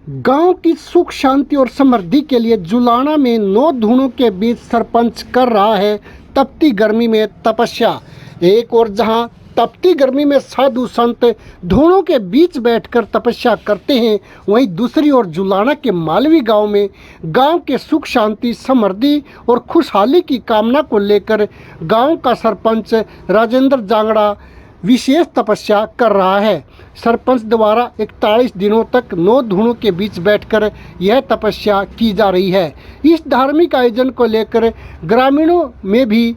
गांव की सुख शांति और समृद्धि के लिए जुलाना में 9 धूणों के बीच सरपंच कर रहा है तपती गर्मी में तपस्या। एक और जहां तपती गर्मी में साधु संत धूणों के बीच बैठकर तपस्या करते हैं, वहीं दूसरी ओर जुलाना के मालवी गांव में गांव के सुख शांति समृद्धि और खुशहाली की कामना को लेकर गांव का सरपंच राजेंद्र जांगड़ा विशेष तपस्या कर रहा है। सरपंच द्वारा 41 दिनों तक 9 धूणों के बीच बैठकर यह तपस्या की जा रही है। इस धार्मिक आयोजन को लेकर ग्रामीणों में भी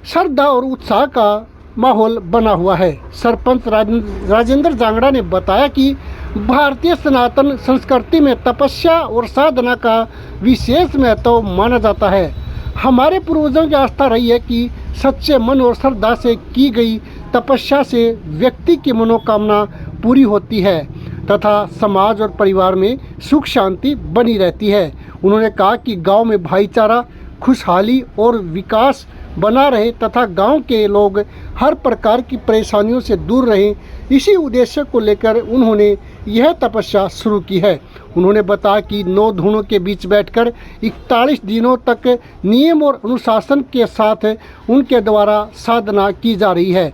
श्रद्धा और उत्साह का माहौल बना हुआ है। सरपंच राजेंद्र जांगड़ा ने बताया कि भारतीय सनातन संस्कृति में तपस्या और साधना का विशेष महत्व माना जाता है। हमारे पूर्वजों की आस्था रही है कि सच्चे मन और श्रद्धा से की गई तपस्या से व्यक्ति की मनोकामना पूरी होती है तथा समाज और परिवार में सुख शांति बनी रहती है। उन्होंने कहा कि गांव में भाईचारा, खुशहाली और विकास बना रहे तथा गांव के लोग हर प्रकार की परेशानियों से दूर रहें, इसी उद्देश्य को लेकर उन्होंने यह तपस्या शुरू की है। उन्होंने बताया कि 9 धूणों के बीच बैठकर 41 दिनों तक नियम और अनुशासन के साथ उनके द्वारा साधना की जा रही है।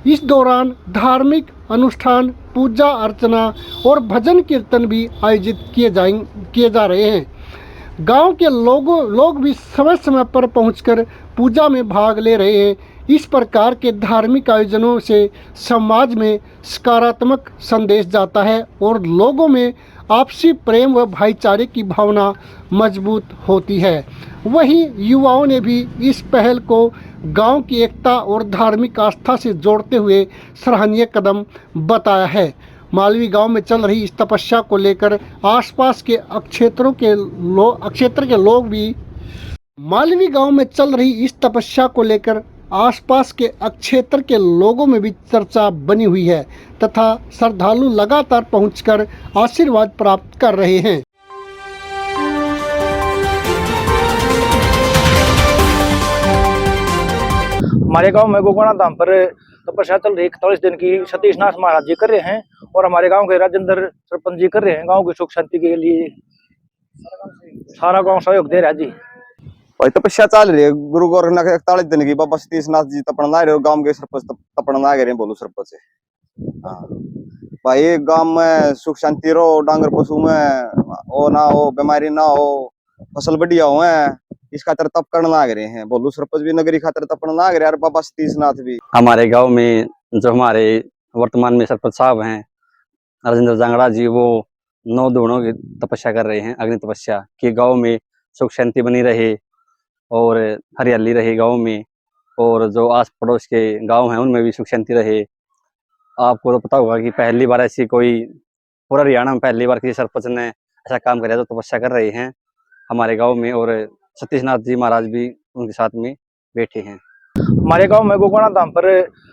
इस दौरान धार्मिक अनुष्ठान, पूजा अर्चना और भजन कीर्तन भी आयोजित किए जा रहे हैं। गांव के लोग भी समय समय पर पहुंचकर पूजा में भाग ले रहे हैं। इस प्रकार के धार्मिक आयोजनों से समाज में सकारात्मक संदेश जाता है और लोगों में आपसी प्रेम व भाईचारे की भावना मजबूत होती है। वहीं युवाओं ने भी इस पहल को गांव की एकता और धार्मिक आस्था से जोड़ते हुए सराहनीय कदम बताया है। मालवी गांव में चल रही इस तपस्या को लेकर आसपास के क्षेत्र के लोग भी मालवी गांव में चल रही इस तपस्या को लेकर आसपास के क्षेत्र के लोगों में भी चर्चा बनी हुई है तथा श्रद्धालु लगातार पहुंचकर आशीर्वाद प्राप्त कर रहे हैं। हमारे गांव में गोगोना धाम पर तपस्या चल रही 41 दिन की सतीश नाथ महाराज जी कर रहे हैं और हमारे गांव के राजेंद्र सरपंच जी कर रहे हैं। गांव की सुख शांति के लिए सारा गांव सहयोग दे रहा है जी। भाई तपस्या चल रही है गुरु गोरखनाथ 41 दिन की। बाबा सतीश नाथ जी तपन ला रहे, गांव के सरपंच तपन ला रहे, बोलो सरपंच है। हाँ भाई गांव में सुख शांति रहो, डांगर पशु में ओ ना हो, बीमारी ना हो, फसल बढ़िया हो, इस खातर तप करने लाग रहे हैं। बोलू सरपंच भी नगरी खातर तपन लाग रहे और बाबा सतीश नाथ भी। हमारे गांव में जो हमारे वर्तमान में सरपंच साहब हैं राजेंद्र जांगड़ा जी, वो 9 धूणों की तपस्या कर रहे हैं, अग्नि तपस्या कि गांव में सुख शांति बनी रहे और हरियाली रहे गांव में, और जो आस पड़ोस के गांव हैं उनमें भी सुख शांति रहे। आपको तो पता होगा कि पहली बार ऐसी कोई पूरा हरियाणा में पहली बार किसी सरपंच ने ऐसा काम कराया, तो तपस्या कर रहे हैं हमारे गांव में, और सतीश नाथ जी महाराज भी उनके साथ में बैठे हैं। हमारे गांव में गोगोना धाम पर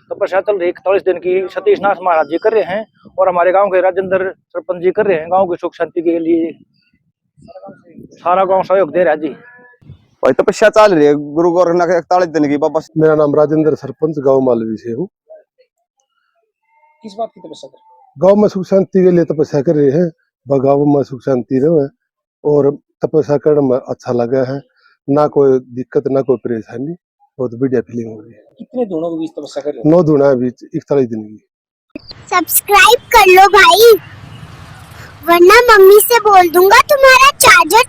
तपस्या चल रही 41 दिन की सतीश नाथ महाराज जी कर रहे हैं और हमारे गांव के राजेंद्र सरपंच जी कर रहे हैं। गांव की सुख शांति के लिए सारा गांव सहयोग दे रहा है जी। भाई तपस्या चल रही है गुरु गोरखनाथ 41 दिन की। बाबा मेरा नाम राजेंद्र, सरपंच गांव मालवी से हूँ। किस बात की तपस्या कर? गांव में सुख शांति के लिए तपस्या कर रहे हैं। गांव में सुख शांति रहे और तपस्या करने में अच्छा लगा है, ना कोई दिक्कत ना कोई परेशानी, बहुत बढ़िया फीलिंग हो रही है। कितने धूणों के बीच तपस्या कर रहे हैं? 9 धूणा बीच 41 दिन की। सब्सक्राइब कर लो भाई, वरना मम्मी से बोल दूंगा तुम्हारा चार्जर